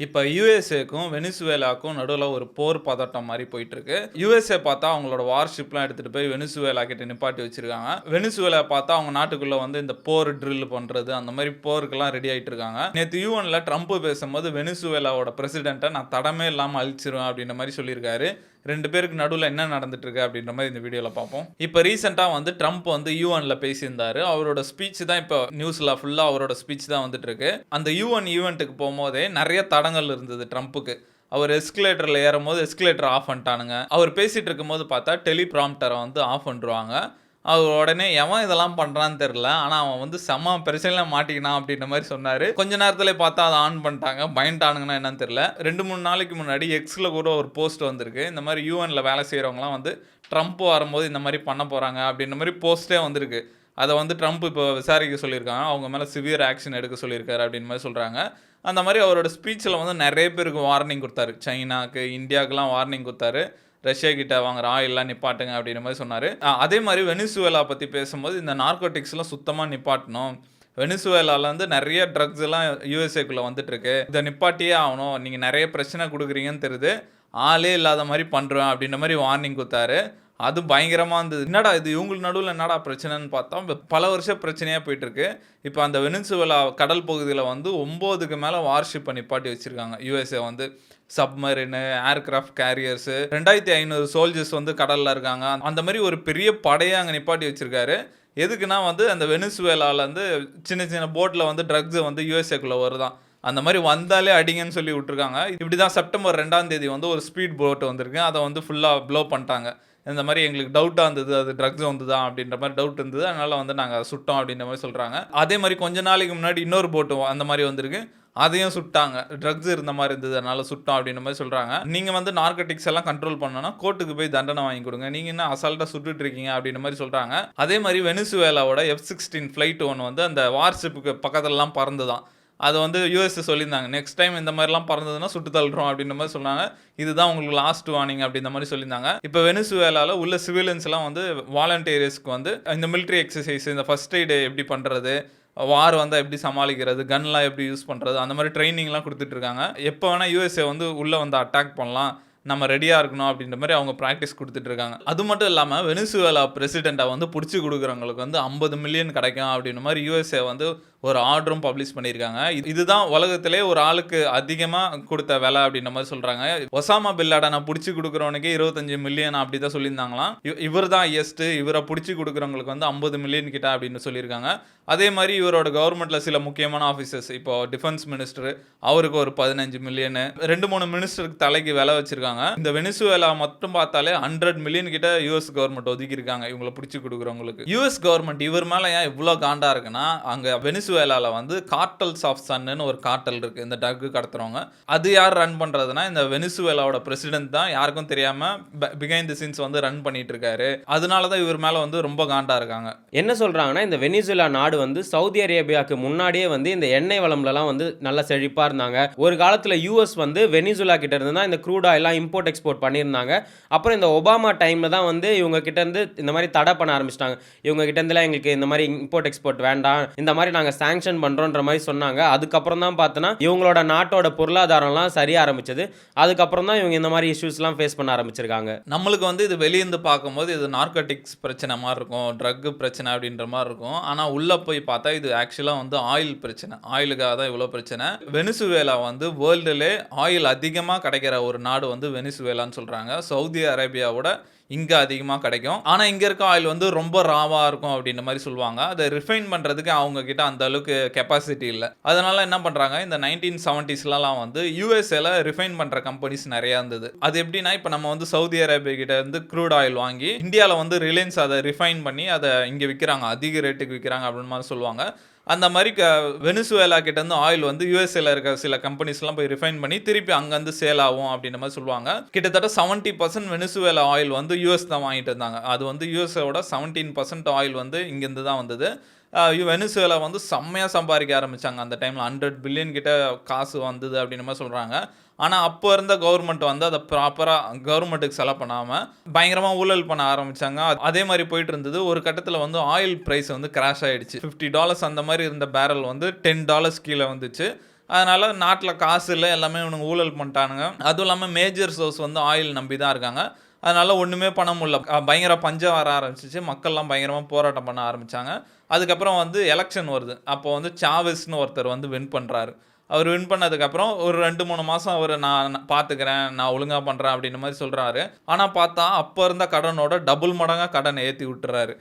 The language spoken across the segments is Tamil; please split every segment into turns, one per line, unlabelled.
இப்ப யுஎஸ்ஏக்கும், வெனிசுவேலாக்கும் நடுவுல ஒரு போர் பதட்டம் மாரி போயிட்டுருக்கு. யுஎஸ்ஏ பார்த்தா அவங்களோட வார்ஷிப்லாம் எடுத்துட்டு போய் வெனிசுவேலா கிட்ட நிப்பாட்டி வச்சிருக்காங்க. வெனிசுவேலா பார்த்தா அவங்க நாட்டுக்குள்ள வந்து இந்த போர் ட்ரில் பண்றது, அந்த மாரி போருக்கெல்லாம் ரெடி ஆயிட்டு இருக்காங்க. நேத்து யுஎன்ல ட்ரம்ப் பேசும்போது வெனிசுவேலாவோட பிரசிடென்ட்ட நான் தடமே இல்லாம அழிச்சிருவேன் அப்படின்ற மாரி சொல்லியிருக்காரு. 2 பேருக்கு நடுவுல என்ன நடந்துட்டு இருக்கு அப்படின்ற மாரி இந்த வீடியோல பார்ப்போம். இப்ப ரீசென்ட்டா வந்து ட்ரம்ப் வந்து யுஎன்ல பேசியிருந்தாரு. அவரோட ஸ்பீச் தான் இப்ப நியூஸ்ல ஃபுல்லா அவரோட ஸ்பீச் தான் வந்துட்டு இருக்கு. அந்த யுஎன் ஈவென்ட்க்கு போம்போதே நெறைய தடங்கல் இருந்தது ட்ரம்ப்புக்கு. அவர் எஸ்கலேட்டர்ல ஏறும்போது எஸ்கலேட்டர் ஆஃப் பண்ணிட்டானுங்க. அவர் பேசிட்டு இருக்கும்போது பார்த்தா டெலிபிராம்ப்டர வந்து ஆஃப் பண்ணிருவாங்க. அவர் உடனே எவன் இதெல்லாம் பண்றான்னு தெரியல. ஆனா அவன் வந்து செம்ம பிரச்சனையில மாட்டிக்கினான் அப்படின்ற மாரி சொன்னாரு. கொஞ்ச நேரத்திலே பார்த்தா அத ஆன் பண்ணிட்டாங்க. பயந்துட்டானுங்கன்னா என்னன்னு தெரியல. 2, 3 நாளைக்கு முன்னாடி எக்ஸ்ல கூட ஒரு போஸ்ட் வந்திருக்கு. இந்த மாரி யுஎன்ல வேலை செய்றவங்கலாம் வந்து ட்ரம்ப் வரும்போது இந்த மாரி பண்ண போறாங்க அப்படின்ற மாரி போஸ்ட்டே வந்திருக்கு. அத வந்து ட்ரம்ப் இப்போ விசாரிக்க சொல்லியிருக்காங்க. அவங்க மேல சிவியர் ஆக்ஷன் எடுக்க சொல்லியிருக்காரு அப்படின்ற மாரி சொல்றாங்க. அந்த மாரி அவரோட ஸ்பீச்ல வந்து நெறைய பேருக்கு வார்னிங் குடுத்தாரு. சைனாக்கு, இந்தியாவுக்குலாம் வார்னிங் குடுத்தாரு. ரஷ்யா கிட்ட வாங்குற ஆயில்லாம் நிப்பாட்டுங்க அப்படின்ற மாரி சொன்னாரு. அதே மாரி வெனிசுவேலா பத்தி பேசும்போது இந்த நார்கோட்டிக்ஸ்லாம் சுத்தமா நிப்பாட்டணும். வெனிசுவேலால வந்து நெறைய ட்ரக்ஸ் எல்லாம் யுஎஸ்ஏக்குள்ள வந்துட்டு இருக்கு. இத நிப்பாட்டியே ஆவணும். நீங்க நெறைய பிரச்சனை குடுக்குறீங்கன்னு தெரியுது. ஆளே இல்லாத மாரி பண்றேன் அப்படின்ற மாரி வார்னிங் குடுத்தாரு. அது பயங்கரமா இருந்தது. என்னடா இது இவங்களுக்கு நடுவுல என்னடா பிரச்சனைன்னு பார்த்தா, பல வருஷ பிரச்சனையா போயிட்டு இருக்கு. இப்ப அந்த வெனிசுவேலா கடல் பகுதியில வந்து 9க்கு மேல வார்ஷிப்ப நிப்பாட்டி வச்சிருக்காங்க. யுஎஸ்ஏ வந்து சப்மரினு, ஏர்கிராஃப்ட் கேரியர்ஸு 2500 சோல்ஜர்ஸ் வந்து கடல்ல இருக்காங்க. அந்த மாரி ஒரு பெரிய படையே அங்க நிப்பாட்டி வச்சிருக்காரு. எதுக்குன்னா வந்து அந்த வெனிசுவேலாலருந்து சின்ன சின்ன போட்ல வந்து ட்ரக்ஸ் வந்து யுஎஸ்ஏக்குள்ள வருதாம். அந்த மாரி வந்தாலே அடிங்கன்னு சொல்லி விட்டுருக்காங்க. இப்படி தான் செப்டம்பர் 2ஆம் தேதி வந்து ஒரு ஸ்பீட் போட் வந்திருக்கு. அத வந்து ஃபுல்லா ப்ளோ பண்ணிட்டாங்க. இந்த மாரி எங்களுக்கு டவுட்டா இருந்தது. அது ட்ரக்ஸ் வந்துதா அப்படின்ற மாரி டவுட் இருந்தது. அதனால வந்து நாங்க சுட்டோம் அப்படின்ற மாரி சொல்றாங்க. அதே மாரி கொஞ்ச நாளைக்கு முன்னாடி இன்னொரு போட் அந்த மாரி வந்திருக்கு. அதையும் சுட்டாங்க. ட்ரக்ஸ் இருந்த மாரி இருந்தது. அதனால சுட்டோம் அப்படின்ற மாரி சொல்றாங்க. நீங்க வந்து நார்கோட்டிக்ஸ் எல்லாம் கண்ட்ரோல் பண்ணனும்னா கோர்ட்டுக்கு போய் தண்டனை வாங்கி குடுங்க. நீங்க என்ன அசால்ட்டா சுட்டுட்டு இருக்கீங்க அப்படின்ற மாரி சொல்றாங்க. அதே மாரி வெனிசுவேலாவோட F-16 ஃபிளைட் ஒண்ணு வந்து அந்த வார்ஷிப்க்கு பக்கத்துலலாம் பறந்துதாம். அத வந்து யுஎஸ் சொல்லியிருந்தாங்க. நெக்ஸ்ட் டைம் இந்த மாரிலாம் பறந்ததுன்னா சுட்டு தள்ளுறோம் அப்படின்ற மாரி சொன்னாங்க. இதுதான் உங்களுக்கு லாஸ்ட் வார்னிங் அப்படின்ற மாரி சொல்லியிருந்தாங்க. இப்ப வெனிசுவேலால உள்ள சிவிலியன்ஸ்லாம் வந்து வாலண்டியர்ஸ்க்கு வந்து இந்த மிலிட்டரி எக்ஸர்சைஸ், இந்த ஃபர்ஸ்ட் எய்ட் எப்படி பண்றது, வார் வந்தா எப்படி சமாளிக்கிறது, கன்லாம் எப்படி யூஸ் பண்றது, அந்த மாரி ட்ரெய்னிங்லாம் குடுத்துட்டு இருக்காங்க. எப்ப வேணா யுஎஸ்ஏ வந்து உள்ள வந்து அட்டாக் பண்ணலாம். நம்ம ரெடியா இருக்கணும் அப்படின்ற மாரி அவங்க பிராக்டிஸ் குடுத்துட்டு இருக்காங்க. அது மட்டும் இல்லாம வெனிசுவேலா பிரசிடென்ட்ட வந்து புடிச்சு குடுக்குறவங்களுக்கு வந்து 50 மில்லியன் கிடைக்கும் அப்படின்ற மாரி யுஎஸ்ஏ வந்து ஒரு ஆர்டரும் பப்ளிஷ் பண்ணியிருக்காங்க. இதுதான் உலகத்திலே ஒரு ஆளுக்கு அதிகமா குடுத்த விலை அப்படின்ற மாரி சொல்றாங்க. ஒசாமா பின் லாடன புடிச்சு குடுக்குறவனுக்கே 25 மில்லியன் அப்படி தான் சொல்லியிருந்தாங்களாம். இவர் தான் ஹையஸ்ட். இவர புடிச்சு குடுக்குறவங்களுக்கு வந்து 50 மில்லியன் கிட்ட அப்படின்னு சொல்லியிருக்காங்க. அதே மாரி இவரோட கவர்மெண்ட்ல சில முக்கியமான ஆபீசர்ஸ் இப்போ டிஃபென்ஸ் மினிஸ்டர் அவருக்கு ஒரு 15 மில்லியன் 2, 3 மினிஸ்டருக்கு தலைக்கு விலை வச்சிருக்காங்க. இந்த வெனிசுவேலா மட்டும் பார்த்தாலே 100 மில்லியன் கிட்ட யுஎஸ் கவர்மெண்ட் ஒதுக்கி இருக்காங்க. இவங்கள புடிச்சு குடுக்குறவங்களுக்கு. யுஎஸ் கவர்மெண்ட் இவர் மேல ஏன் இவ்ளோ காண்டா இருக்குன்னா, அங்க வெனிசுவேலால வந்து கார்ட்டல்ஸ் ஆஃப் சன்னு ஒரு கார்ட்டல் இருக்கு. இந்த ட்ரக் கடத்துறவங்க. அது யார் ரன் பண்றதுன்னா, இந்த வெனிசுவேலாவோட பிரசிடென்ட் தான் யாருக்கும் தெரியாம பிஹைண்ட் தி சீன்ஸ் வந்து ரன் பண்ணிட்டு இருக்காரு. அதனால தான் இவர் மேல வந்து ரொம்ப காண்டா இருக்காங்க.
என்ன சொல்றாங்கன்னா, இந்த வெனிசுவேலா நாடு வந்து சவுதி அரேபியாவுக்கு முன்னாடியே வந்து இந்த எண்ணெய் வளம்லலாம் வந்து நல்லா செழிப்பா இருந்தாங்க. ஒரு காலத்துல யுஎஸ் வந்து வெனிசுவேலா கிட்ட இருந்து தான் இந்த க்ரூட் ஆயில்லாம் இம்போர்ட் எக்ஸ்போர்ட் பண்ணியிருந்தாங்க. அப்புறம் இந்த ஒபாமா டைம்ல தான் வந்து இவங்க கிட்ட இருந்து இந்த மாரி தடை பண்ண ஆரம்பிச்சிட்டாங்க. இவங்க கிட்ட இருந்துலாம் எங்களுக்கு இந்த மாரி இம்போர்ட் எக்ஸ்போர்ட் வேண்டாம். இந்த மாரி நாங்க சாங்ஷன் பண்றோம்ன்ற மாரி சொன்னாங்க. அதுக்கப்புறம் தான் பார்த்தோன்னா இவங்களோட நாட்டோட பொருளாதாரம்லாம் சரிய ஆரம்பிச்சது. அதுக்கப்புறம் தான் இவங்க இந்த மாரி இஷ்யூஸ்லாம் ஃபேஸ் பண்ண ஆரம்பிச்சிருக்காங்க.
நம்மளுக்கு வந்து இது வெளியிருந்து பார்க்கும்போது இது நார்கோட்டிக்ஸ் பிரச்சனை மாரி இருக்கும். ட்ரக் பிரச்சனை அப்படின்ற மாரி இருக்கும். ஆனா உள்ள போய் பார்த்தா இது ஆக்சுவலா வந்து ஆயில் பிரச்சனை. ஆயிலுக்காக தான் இவ்வளோ பிரச்சனை. வெனிசுவேலா வந்து வேர்ல்டுலே ஆயில் அதிகமா கிடைக்கிற ஒரு நாடு வந்து வெனிசுவேலான்னு சொல்றாங்க. சவுதி அரேபியாவோட இங்க அதிகமா கிடைக்கும். ஆனா இங்க இருக்க ஆயில் வந்து ரொம்ப ராவா இருக்கும் அப்படின்ற மாரி சொல்லுவாங்க. அத ரிஃபைன் பண்றதுக்கு அவங்க கிட்ட அந்த அளவுக்கு கெப்பாசிட்டி இல்ல. அதனால என்ன பண்றாங்க, இந்த 1970ஸ்லலாம் வந்து யுஎஸ்ஏல ரிஃபைன் பண்ற கம்பெனிஸ் நெறைய இருந்தது. அது எப்படின்னா, இப்ப நம்ம வந்து சவுதி அரேபியா கிட்ட இருந்து க்ரூட் ஆயில் வாங்கி இந்தியால வந்து ரிலையன்ஸ் அத ரிஃபைன் பண்ணி அத இங்க விக்கிறாங்க. அதிக ரேட்டுக்கு விக்கிறாங்க அப்படின்னு மாரி சொல்லுவாங்க. அந்த மாரி வெனிசுவேலா கிட்ட இருந்து ஆயில் வந்து யுஎஸ்ஏல இருக்க சில கம்பெனிஸ்லாம் போய் ரிஃபைன் பண்ணி திருப்பி அங்கருந்து சேல் ஆகும் அப்படின்ற மாரி சொல்லுவாங்க. கிட்டத்தட்ட 70% வெனிசுவேலா ஆயில் வந்து யுஎஸ் தான் வாங்கிட்டு இருந்தாங்க. அது வந்து யுஎஸ்ஏவோட 17% ஆயில் வந்து இங்கிருந்து தான் வந்தது. வெனிசுவேலா வந்து செம்மையா சம்பாதிக்க ஆரம்பிச்சாங்க. அந்த டைம்ல 100 பில்லியன் கிட்ட காசு வந்தது அப்படின்ற மாரி சொல்றாங்க. ஆனா அப்ப இருந்த கவர்மெண்ட் வந்து அத ப்ராப்பரா கவர்மெண்ட்டுக்கு செலவு பண்ணாம பயங்கரமா ஊழல் பண்ண ஆரம்பிச்சாங்க. அதே மாரி போயிட்டு இருந்தது. ஒரு கட்டத்துல வந்து ஆயில் பிரைஸ் வந்து கிராஷ் ஆயிடுச்சு. $50 அந்த மாரி இருந்த பேரல் வந்து $10 கீழ வந்துச்சு. அதனால நாட்டில் காசு இல்லை, எல்லாமே இவனுங்க ஊழல் பண்ணிட்டானுங்க. அதுவும் இல்லாமல் மேஜர் சோர்ஸ் வந்து ஆயில் நம்பி தான் இருக்காங்க. அதனால ஒன்றுமே பண்ண முடியல. பயங்கர பஞ்சம் வர ஆரம்பிச்சிச்சு. மக்கள்லாம் பயங்கரமாக போராட்டம் பண்ண ஆரம்பிச்சாங்க. அதுக்கப்புறம் வந்து எலெக்ஷன் வருது. அப்போ வந்து சாவெஸ்னு ஒருத்தர் வந்து வின் பண்ணுறாரு. அவர் வின் பண்ணதுக்கப்புறம் ஒரு 2, 3 மாதம் அவர் நான் பார்த்துக்கிறேன், நான் ஒழுங்காக பண்ணுறேன் அப்படின்ற மாதிரி சொல்கிறாரு. ஆனால் பார்த்தா அப்போ இருந்த கடனோட டபுள் மடங்காக கடனை ஏற்றி விட்டுறாரு.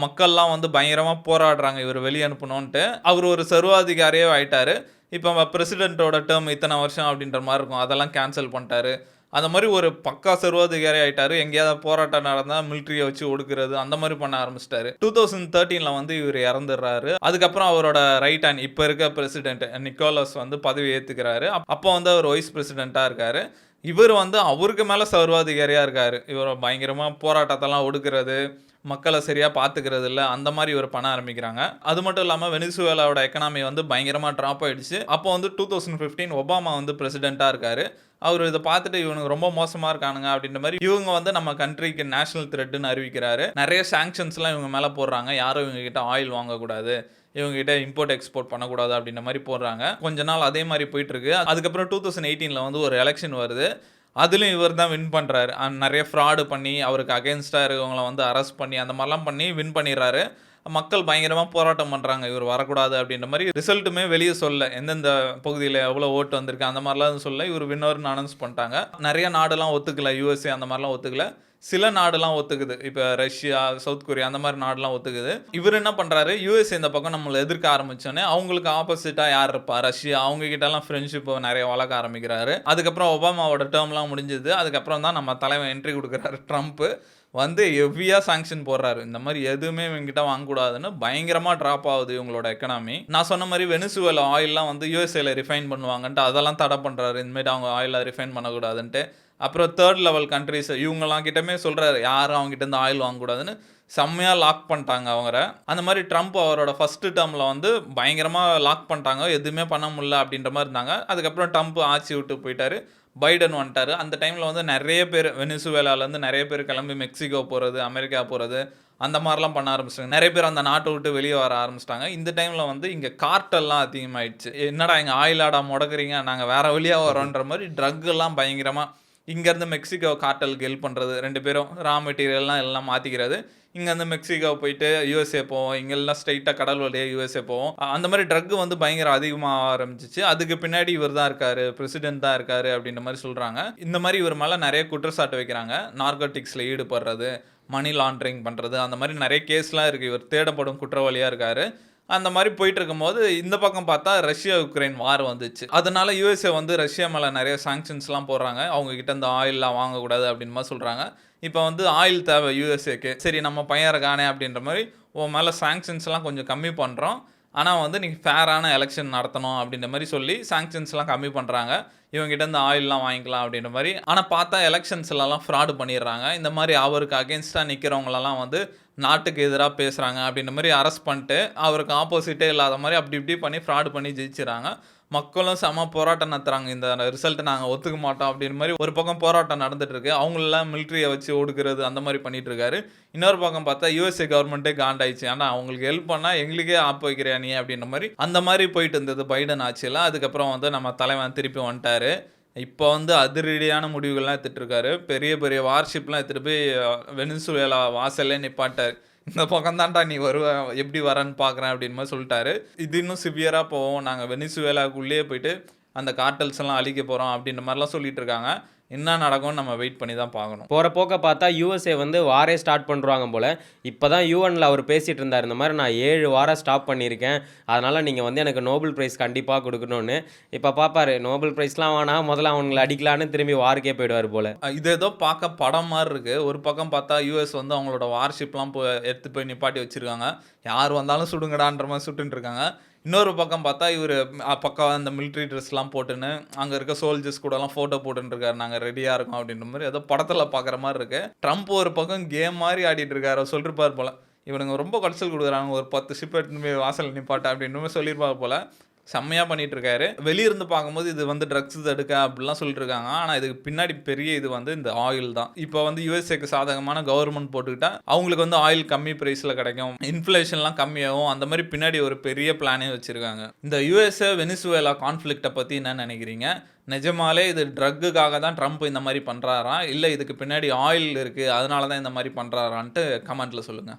மக்கள்லாம் வந்து பயங்கரமாக போராடுறாங்க இவர் வெளியே அனுப்பணுன்ட்டு. அவர் ஒரு சர்வாதிகாரியே ஆயிட்டாரு. இப்போ பிரசிடென்ட்டோட டேர்ம் இத்தனை வருஷம் அப்படின்ற மாதிரி இருக்கும், அதெல்லாம் கேன்சல் பண்ணிட்டாரு. அந்த மாதிரி ஒரு பக்கா சர்வாதிகாரி ஆயிட்டாரு. எங்கேயாவது போராட்டம் நடந்தால் மிலிட்ரியை வச்சு ஒடுக்குறது அந்த மாதிரி பண்ண ஆரம்பிச்சிட்டாரு. 2013 வந்து இவர் இறந்துடுறாரு. அதுக்கப்புறம் அவரோட ரைட் ஹேண்ட் இப்போ இருக்க பிரசிடென்ட் நிக்கோலஸ் வந்து பதவி ஏற்றுக்கிறாரு. அப்போ வந்து அவர் வைஸ் பிரசிடெண்ட்டாக இருக்காரு. இவர் வந்து அவருக்கு மேலே சர்வாதிகாரியாக இருக்காரு. இவர் பயங்கரமாக போராட்டத்தெல்லாம் ஒடுக்குறது, மக்களை சரியாக பார்த்துக்கிறது இல்லை, அந்த மாதிரி இவர் பண்ண ஆரம்பிக்கிறாங்க. அது மட்டும் இல்லாமல் வெனிசுவேலாவோட எக்கனாமி வந்து பயங்கரமாக ட்ராப் ஆயிடுச்சு. அப்போ வந்து 2015 ஒபாமா வந்து பிரசிடெண்ட்டாக இருக்காரு. அவர் இதை பார்த்துட்டு இவனுக்கு ரொம்ப மோசமாக இருக்கானுங்க அப்படின்ற மாதிரி இவங்க வந்து நம்ம கண்ட்ரிக்கு நேஷனல் த்ரெட்னு அறிவிக்கிறாரு. நிறைய சாங்ஷன்ஸ்லாம் இவங்க மேலே போடுறாங்க. யாரும் இவங்க கிட்ட ஆயில் வாங்கக்கூடாது, இவங்ககிட்ட இம்போர்ட் எக்ஸ்போர்ட் பண்ணக்கூடாது அப்படின்ற மாதிரி போடுறாங்க. கொஞ்ச நாள் அதே மாதிரி போயிட்டு இருக்கு. அதுக்கப்புறம் 2018 வந்து ஒரு எலெக்ஷன் வருது. அதுலேயும் இவர் தான் வின் பண்ணுறாரு. நிறைய ஃப்ராடு பண்ணி அவருக்கு அகேன்ஸ்டாக இருக்கவங்கள வந்து அரெஸ்ட் பண்ணி அந்த மாதிரிலாம் பண்ணி வின் பண்ணிடுறாரு. மக்கள் பயங்கரமாக போராட்டம் பண்ணுறாங்க, இவர் வரக்கூடாது அப்படின்ற மாதிரி. ரிசல்ட்டுமே வெளியே சொல்ல, எந்தெந்த பகுதியில் எவ்வளோ ஓட்டு வந்திருக்கு அந்த மாதிரிலாம் சொல்ல, இவர் வின்னர்னு அனௌன்ஸ் பண்ணிட்டாங்க. நிறைய நாடுலாம் ஒத்துக்கல, யூஎஸ்ஏ அந்த மாதிரிலாம் ஒத்துக்கல. சில நாடுலாம் ஒத்துக்குது. இப்போ ரஷ்யா, சவுத் கொரியா அந்த மாதிரி நாடுலாம் ஒத்துக்குது. இவர் என்ன பண்ணுறாரு, யூஎஸ்ஏ இந்த பக்கம் நம்மளை எதிர்க்க ஆரம்பிச்சோன்னே அவங்களுக்கு ஆப்போசிட்டாக யார் இருப்பா, ரஷ்யா, அவங்க கிட்டலாம் ஃப்ரெண்ட்ஷிப்பை நிறைய வளர்க்க ஆரம்பிக்கிறாரு. அதுக்கப்புறம் ஒபாமாவோட டேர்ம்லாம் முடிஞ்சது. அதுக்கப்புறம் தான் நம்ம தலைவன் என்ட்ரி கொடுக்குறாரு ட்ரம்ப்பு. வந்து ஹெவியாக சாங்ஷன் போடுறாரு. இந்த மாதிரி எதுவுமே இவங்ககிட்ட வாங்கக்கூடாதுன்னு பயங்கரமாக ட்ராப் ஆகுது இவங்களோட எக்கனாமி. நான் சொன்ன மாதிரி வெனிசுவேலா ஆயிலெலாம் வந்து யூஎஸ்ஏல ரிஃபைன் பண்ணுவாங்கன்ட்டு அதெல்லாம் தடை பண்ணுறாரு. இந்தமாரி அவங்க ஆயிலை ரிஃபைன் பண்ணக்கூடாதுன்ட்டு. அப்புறம் தேர்ட் லெவல் கண்ட்ரிஸ் இவங்கெல்லாம் கிட்டமே சொல்கிறாரு, யாரும் அவங்ககிட்ட ஆயில் வாங்கக்கூடாதுன்னு. செம்மையாக லாக் பண்ணிட்டாங்க அவங்கள. அந்த மாதிரி ட்ரம்ப் அவரோட ஃபஸ்ட்டு டேர்மில் வந்து பயங்கரமாக லாக் பண்ணிட்டாங்க, எதுவுமே பண்ண முடியல அப்படின்ற மாதிரி இருந்தாங்க. அதுக்கப்புறம் ட்ரம்ப் ஆட்சி விட்டு போயிட்டாரு. பைடன் வந்துட்டார். அந்த டைமில் வந்து நிறைய பேர் வெனிசுவேலாலேருந்து நிறைய பேர் கிளம்பி மெக்சிகோ போகிறது, அமெரிக்கா போகிறது அந்த மாதிரிலாம் பண்ண ஆரம்பிச்சிட்டாங்க. நிறைய பேர் அந்த நாட்டை விட்டு வெளியே வர ஆரம்பிச்சிட்டாங்க. இந்த டைமில் வந்து இங்கே கார்ட்டெல்லாம் அதிகமாகிடுச்சு. என்னடா எங்கள் ஆயிலாடா முடக்குறீங்க, நாங்கள் வேறு வழியாக வரோன்ற மாதிரி ட்ரக்கெல்லாம் பயங்கரமாக இங்கேருந்து மெக்சிகோ கார்ட்டலுக்கு ஹெல்ப் பண்ணுறது. 2 பேரும் ரா மெட்டீரியல்லாம் எல்லாம் மாற்றிக்கிறது. இங்கேருந்து மெக்சிகோ போயிட்டு யூஎஸ்ஏ போவோம், இங்கெல்லாம் ஸ்ட்ரைட்டாக கடல் வழியாக யூஎஸ்ஏ போவோம். அந்த மாதிரி ட்ரக்கு வந்து பயங்கர அதிகமாக ஆரம்பிச்சிச்சு. அதுக்கு பின்னாடி இவர் தான் இருக்கார், பிரசிடென்ட் தான் இருக்கார் அப்படின்ற மாதிரி சொல்கிறாங்க. இந்த மாதிரி இவர் மேலே நிறைய குற்றச்சாட்டு வைக்கிறாங்க. நார்கோட்டிக்ஸில் ஈடுபடுறது, மணி லாண்ட்ரிங் பண்ணுறது, அந்த மாதிரி நிறைய கேஸ்லாம் இருக்குது. இவர் தேடப்படும் குற்றவாளியாக இருக்கார். அந்த மாதிரி போயிட்டு இருக்கும்போது இந்த பக்கம் பார்த்தா ரஷ்யா உக்ரைன் வார் வந்துச்சு. அதனால யூஎஸ்ஏ வந்து ரஷ்யா மேலே நிறைய சாங்ஷன்ஸ்லாம் போடுறாங்க. அவங்க கிட்ட இந்த ஆயிலெலாம் வாங்கக்கூடாது அப்படின்னு மாதிரி சொல்கிறாங்க. இப்போ வந்து ஆயில் தேவை யூஎஸ்ஏக்கு. சரி நம்ம பையன் இருக்கானே அப்படின்ற மாதிரி உன் மேலே சாங்ஷன்ஸ்லாம் கொஞ்சம் கம்மி பண்ணுறோம், ஆனால் வந்து நீங்கள் ஃபேரான எலெக்ஷன் நடத்தணும் அப்படின்ற மாதிரி சொல்லி சாங்ஷன்ஸ்லாம் கம்மி பண்ணுறாங்க. இவங்ககிட்ட இந்த ஆயிலெலாம் வாங்கிக்கலாம் அப்படின்ற மாதிரி. ஆனால் பார்த்தா எலெக்ஷன்ஸ்லலாம் ஃப்ராடு பண்ணிடுறாங்க. இந்த மாதிரி அவருக்கு அகேன்ஸ்டாக நிற்கிறவங்களெல்லாம் வந்து நாட்டுக்கு எதிராக பேசுகிறாங்க அப்படின்ற மாதிரி அரெஸ்ட் பண்ணிட்டு அவருக்கு ஆப்போசிட்டே இல்லாத மாதிரி அப்படி இப்படி பண்ணி ஃப்ராடு பண்ணி ஜெயிச்சிடறாங்க. மக்களும் செம போராட்டம் நடத்துகிறாங்க, இந்த ரிசல்ட்டை நாங்கள் ஒத்துக்க மாட்டோம் அப்படின்ற மாதிரி. ஒரு பக்கம் போராட்டம் நடந்துட்டு இருக்கு, அவங்களெல்லாம் மிலிட்ரியை வச்சு ஒடுக்கிறது அந்த மாதிரி பண்ணிட்டு இருக்காரு. இன்னொரு பக்கம் பார்த்தா யூஎஸ்ஏ கவர்மெண்ட்டே காண்டாயிடுச்சு, ஆனால் அவங்களுக்கு ஹெல்ப் பண்ணால் எங்களுக்கே ஆப் வைக்கிறியா நீ அப்படின்ற மாதிரி அந்த மாதிரி போயிட்டு இருந்தது பைடன் ஆட்சியில். அதுக்கப்புறம் வந்து நம்ம தலைவன் திருப்பி வந்துட்டார். இப்போ வந்து அதிரடியான முடிவுகள்லாம் எடுத்துகிட்டு இருக்காரு. பெரிய பெரிய வார்ஷிப்லாம் எடுத்துகிட்டு போய் வெனிசுவேலா வாசல்லே நிப்பாட்டார். இந்த பக்கம் தான்டா நீ வருவ, எப்படி வரேன்னு பார்க்குறேன் அப்படின்னு மாதிரி சொல்லிட்டாரு. இது இன்னும் சிவியராக போவோம், நாங்கள் வெனிசுவேலாவுக்குள்ளேயே போயிட்டு அந்த கார்ட்டல்ஸ் எல்லாம் அழிக்க போகிறோம் அப்படின்ற மாதிரிலாம் சொல்லிட்டு இருக்காங்க. என்ன நடக்கும்னு நம்ம வெயிட் பண்ணி தான் பார்க்கணும்.
போகிற போக்க பார்த்தா யூஎஸ்ஏ வந்து வாரே ஸ்டார்ட் பண்ணுறாங்க போல். இப்போ தான் யூஎனில் அவர் பேசிகிட்டு இருந்தார், இந்த மாதிரி நான் 7 வாரம் ஸ்டாப் பண்ணியிருக்கேன், அதனால் நீங்கள் வந்து எனக்கு நோபல் ப்ரைஸ் கண்டிப்பாக கொடுக்கணும்னு. இப்போ பார்ப்பாரு, நோபல் ப்ரைஸ்லாம் வேணாம், முதல்ல அவங்களை அடிக்கலான்னு திரும்பி வாருக்கே போயிடுவார் போல்.
இது ஏதோ பார்க்க படம் மாதிரி இருக்குது. ஒரு பக்கம் பார்த்தா யூஎஸ் வந்து அவங்களோட வார்ஷிப்லாம் எடுத்து போய் நிப்பாட்டி வச்சுருக்காங்க, யார் வந்தாலும் சுடுங்கடான்ற மாதிரி சுட்டுன்னு இருக்காங்க. இன்னொரு பக்கம் பார்த்தா இவர் பக்கம் அந்த மிலிட்ரி ட்ரெஸ்லாம் போட்டுன்னு அங்கே இருக்க சோல்ஜர்ஸ் கூடலாம் ஃபோட்டோ போட்டுருக்காரு, நாங்கள் ரெடியாக இருக்கோம் அப்படின்ற மாதிரி ஏதோ படத்தில் பார்க்குற மாதிரி இருக்குது. ட்ரம்ப் ஒரு பக்கம் கேம் மாதிரி ஆடிட்டு இருக்காரு, சொல்லிருப்பார் போல், இவனுங்க ரொம்ப கடைசல் கொடுக்குறாங்க, ஒரு 10 ஷிப் எடுத்துன்னு போய் வாசல் நிப்பாட்ட அப்படின்ற மாதிரி சொல்லியிருப்பார் போல். செம்மையா பண்ணிட்டு இருக்காரு. வெளியிருந்து பார்க்கும்போது இது வந்து ட்ரக்ஸ் தடுக்க அப்படிலாம் சொல்லிட்டு இருக்காங்க. ஆனா இதுக்கு பின்னாடி பெரிய இது வந்து இந்த ஆயில் தான். இப்போ வந்து யுஎஸ்ஏக்கு சாதகமான கவர்மெண்ட் போட்டுக்கிட்டா அவங்களுக்கு வந்து ஆயில் கம்மி பிரைஸ்ல கிடைக்கும், இன்ஃப்ளேஷன்லாம் கம்மியாகும். அந்த மாதிரி பின்னாடி ஒரு பெரிய பிளானே வச்சிருக்காங்க. இந்த யுஎஸ்ஏ வெனிசுவேலா கான்ஃப்ளிக்ட்டை பத்தி என்ன நினைக்கிறீங்க? நிஜமாலே இது ட்ரக்குக்காக தான் ட்ரம்ப் இந்த மாதிரி பண்றாரா, இல்ல இதுக்கு பின்னாடி ஆயில் இருக்கு அதனால தான் இந்த மாதிரி பண்றாரான்ட்டு கமெண்ட்ல சொல்லுங்க.